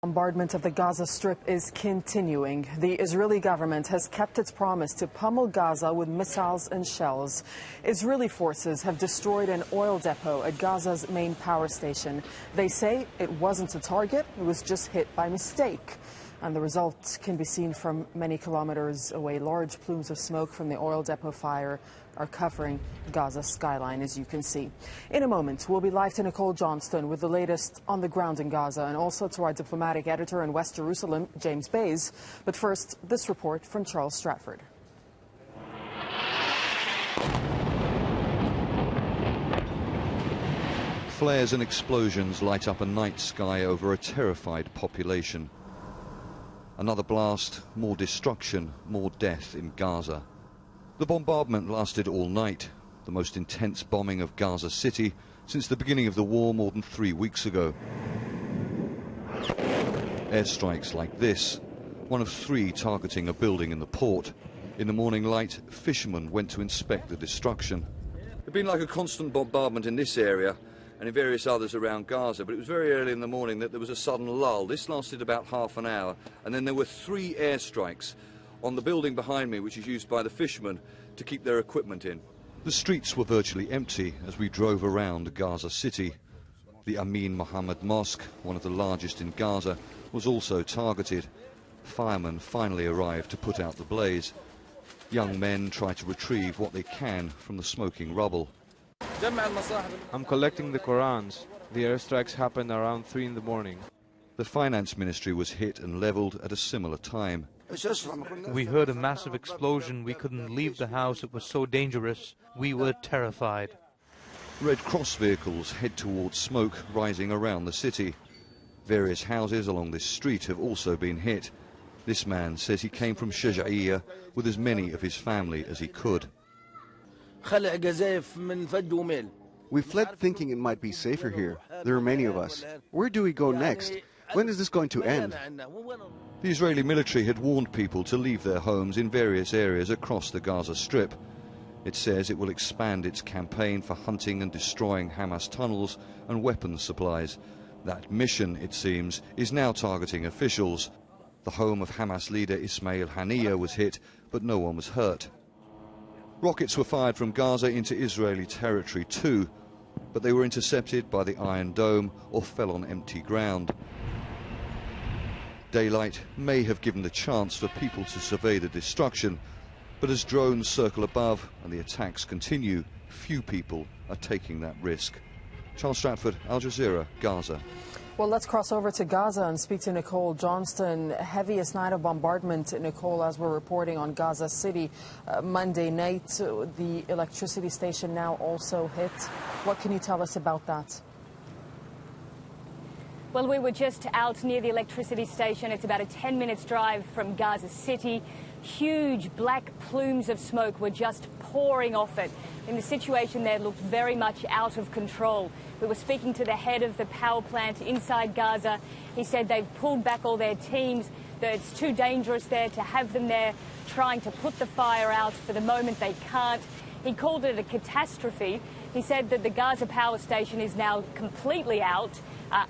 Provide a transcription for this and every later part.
Bombardment of the Gaza Strip is continuing. The Israeli government has kept its promise to pummel Gaza with missiles and shells. Israeli forces have destroyed an oil depot at Gaza's main power station. They say it wasn't a target, it was just hit by mistake. And the result can be seen from many kilometers away. Large plumes of smoke from the oil depot fire are covering Gaza's skyline, as you can see. In a moment, we'll be live to Nicole Johnston with the latest on the ground in Gaza, and also to our diplomatic editor in West Jerusalem, James Bays. But first, this report from Charles Stratford. Flares and explosions light up a night sky over a terrified population. Another blast, more destruction, more death in Gaza. The bombardment lasted all night, the most intense bombing of Gaza City since the beginning of the war more than 3 weeks ago. Airstrikes like this, one of 3 targeting a building in the port. In the morning light, fishermen went to inspect the destruction. There'd been like a constant bombardment in this area and in various others around Gaza, but it was very early in the morning that there was a sudden lull. This lasted about half an hour, and then there were 3 airstrikes on the building behind me, which is used by the fishermen to keep their equipment in. The streets were virtually empty as we drove around Gaza City. The Amin Mohammed Mosque, one of the largest in Gaza, was also targeted. Firemen finally arrived to put out the blaze. Young men try to retrieve what they can from the smoking rubble. I'm collecting the Qurans. The airstrikes happened around 3 in the morning. The finance ministry was hit and leveled at a similar time. We heard a massive explosion. We couldn't leave the house. It was so dangerous. We were terrified. Red Cross vehicles head towards smoke rising around the city. Various houses along this street have also been hit. This man says he came from Shaja'iyya with as many of his family as he could. We fled thinking it might be safer here. There are many of us. Where do we go next? When is this going to end? The Israeli military had warned people to leave their homes in various areas across the Gaza Strip. It says it will expand its campaign for hunting and destroying Hamas tunnels and weapons supplies. That mission, it seems, is now targeting officials. The home of Hamas leader Ismail Haniyeh was hit, but no one was hurt. Rockets were fired from Gaza into Israeli territory too, but they were intercepted by the Iron Dome or fell on empty ground. Daylight may have given the chance for people to survey the destruction, but as drones circle above and the attacks continue, few people are taking that risk. Charles Stratford, Al Jazeera, Gaza. Well, let's cross over to Gaza and speak to Nicole Johnston. Heaviest night of bombardment, Nicole, as we're reporting on Gaza City. Monday night, the electricity station now also hit. What can you tell us about that? Well, we were just out near the electricity station. It's about a 10-minute drive from Gaza City. Huge black plumes of smoke were just pouring off it. And the situation there looked very much out of control. We were speaking to the head of the power plant inside Gaza. He said they've pulled back all their teams, that it's too dangerous there to have them there trying to put the fire out. For the moment, they can't. He called it a catastrophe. He said that the Gaza power station is now completely out,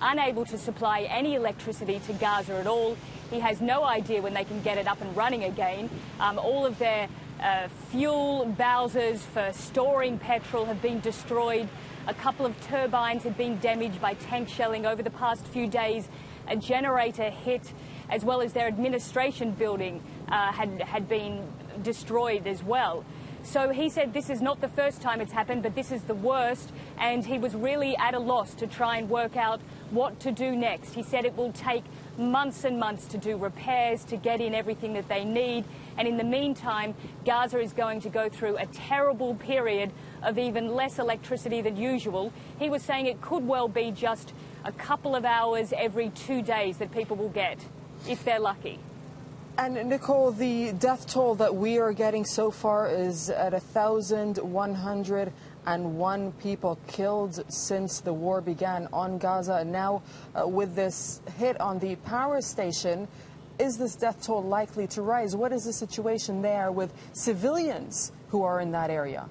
unable to supply any electricity to Gaza at all. He has no idea when they can get it up and running again. All of their fuel bowsers for storing petrol have been destroyed. A couple of turbines had been damaged by tank shelling over the past few days. A generator hit, as well as their administration building had been destroyed as well. So he said this is not the first time it's happened, but this is the worst, and he was really at a loss to try and work out what to do next. He said it will take months and months to do repairs, to get in everything that they need, and in the meantime, Gaza is going to go through a terrible period of even less electricity than usual. He was saying it could well be just a couple of hours every 2 days that people will get, if they're lucky. And Nicole, the death toll that we are getting so far is at 1,101 people killed since the war began on Gaza. And now with this hit on the power station, is this death toll likely to rise? What is the situation there with civilians who are in that area?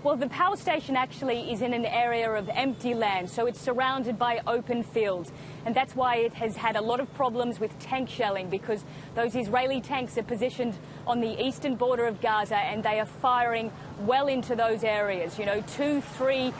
Well, the power station actually is in an area of empty land, so it's surrounded by open fields. And that's why it has had a lot of problems with tank shelling, because those Israeli tanks are positioned on the eastern border of Gaza and they are firing well into those areas, 2, 3,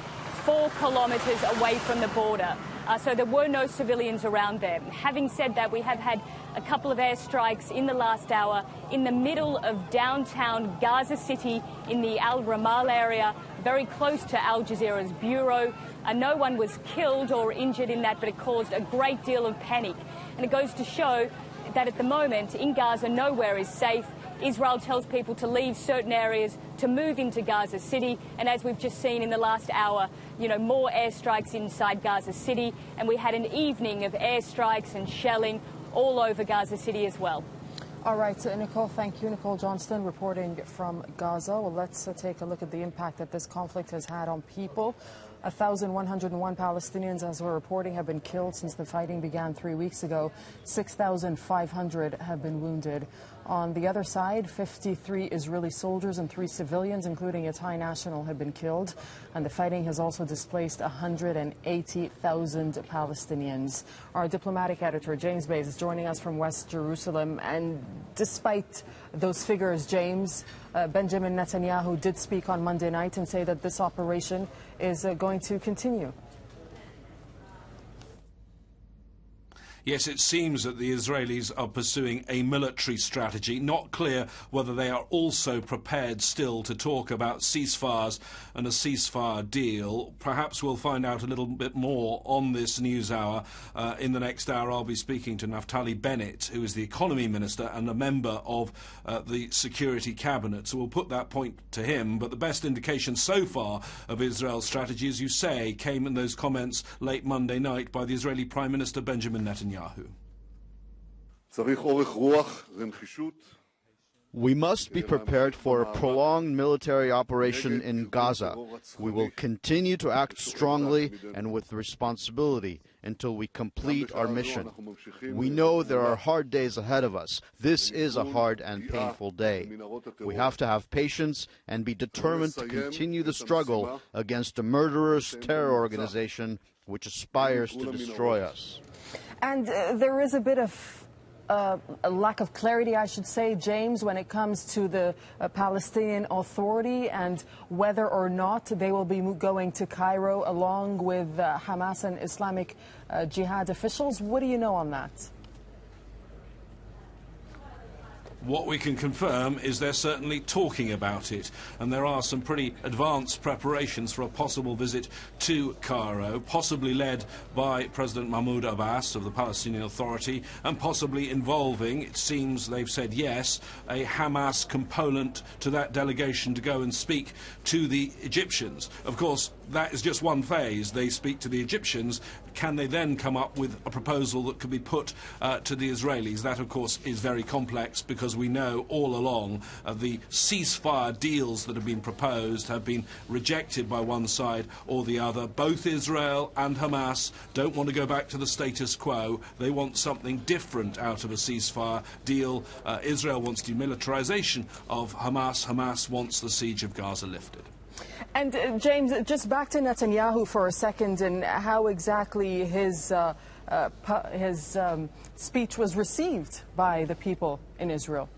4 kilometres away from the border. So there were no civilians around there. Having said that, we have had a couple of airstrikes in the last hour in the middle of downtown Gaza City in the Al Ramal area, very close to Al Jazeera's bureau. No one was killed or injured in that, but it caused a great deal of panic. And it goes to show that at the moment in Gaza, nowhere is safe. Israel tells people to leave certain areas, to move into Gaza City. And as we've just seen in the last hour, more airstrikes inside Gaza City. And we had an evening of airstrikes and shelling all over Gaza City as well. All right, Nicole, thank you. Nicole Johnston reporting from Gaza. Well, let's take a look at the impact that this conflict has had on people. 1,101 Palestinians, as we're reporting, have been killed since the fighting began 3 weeks ago. 6,500 have been wounded. On the other side, 53 Israeli soldiers and 3 civilians, including a Thai national, have been killed. And the fighting has also displaced 180,000 Palestinians. Our diplomatic editor, James Bays, is joining us from West Jerusalem. And despite those figures, James, Benjamin Netanyahu did speak on Monday night and say that this operation is going to continue. Yes, it seems that the Israelis are pursuing a military strategy. Not clear whether they are also prepared still to talk about ceasefires and a ceasefire deal. Perhaps we'll find out a little bit more on this news hour. In the next hour, I'll be speaking to Naftali Bennett, who is the economy minister and a member of the security cabinet. So we'll put that point to him. But the best indication so far of Israel's strategy, as you say, came in those comments late Monday night by the Israeli Prime Minister Benjamin Netanyahu. We must be prepared for a prolonged military operation in Gaza. We will continue to act strongly and with responsibility until we complete our mission. We know there are hard days ahead of us. This is a hard and painful day. We have to have patience and be determined to continue the struggle against a murderous terror organization which aspires to destroy us. And there is a bit of a lack of clarity, I should say, James, when it comes to the Palestinian Authority and whether or not they will be going to Cairo along with Hamas and Islamic Jihad officials. What do you know on that? What we can confirm is they're certainly talking about it, and there are some pretty advanced preparations for a possible visit to Cairo, possibly led by President Mahmoud Abbas of the Palestinian Authority, and possibly involving, it seems they've said yes, a Hamas component to that delegation to go and speak to the Egyptians. Of course, that is just one phase. They speak to the Egyptians. Can they then come up with a proposal that could be put to the Israelis? That, of course, is very complex, because we know all along the ceasefire deals that have been proposed have been rejected by one side or the other. Both Israel and Hamas don't want to go back to the status quo. They want something different out of a ceasefire deal. Israel wants demilitarization of Hamas. Hamas wants the siege of Gaza lifted. And James, just back to Netanyahu for a second and how exactly his speech was received by the people in Israel.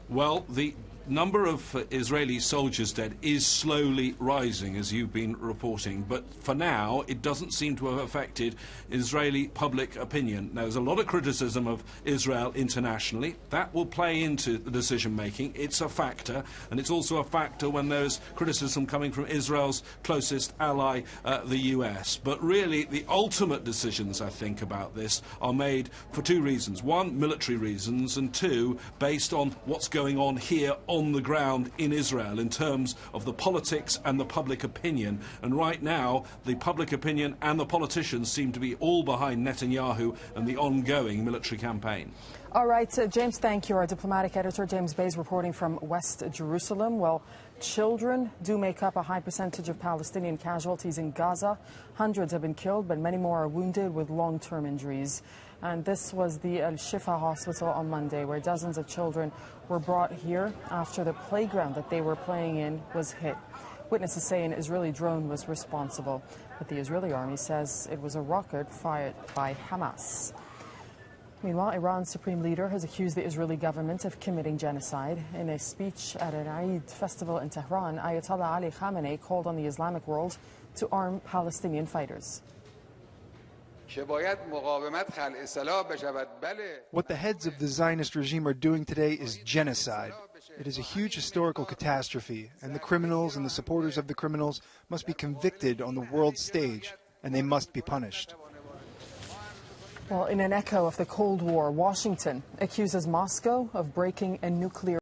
Well, the number of Israeli soldiers dead is slowly rising, as you've been reporting, but for now it doesn't seem to have affected Israeli public opinion. Now, there's a lot of criticism of Israel internationally. That will play into the decision-making. It's a factor, and it's also a factor when there's criticism coming from Israel's closest ally, the US. But really, the ultimate decisions, I think, about this are made for two reasons. One, military reasons, and two, based on what's going on here on the ground in Israel in terms of the politics and the public opinion. And right now, the public opinion and the politicians seem to be all behind Netanyahu and the ongoing military campaign. All right, James, thank you. Our diplomatic editor, James Bays, reporting from West Jerusalem. Well, children do make up a high percentage of Palestinian casualties in Gaza. Hundreds have been killed, but many more are wounded with long-term injuries. And this was the Al-Shifa hospital on Monday, where dozens of children were brought here after the playground that they were playing in was hit. Witnesses say an Israeli drone was responsible, but the Israeli army says it was a rocket fired by Hamas. Meanwhile, Iran's supreme leader has accused the Israeli government of committing genocide. In a speech at an Eid festival in Tehran, Ayatollah Ali Khamenei called on the Islamic world to arm Palestinian fighters. What the heads of the Zionist regime are doing today is genocide. It is a huge historical catastrophe, and the criminals and the supporters of the criminals must be convicted on the world stage, and they must be punished. Well, in an echo of the Cold War, Washington accuses Moscow of breaking a nuclear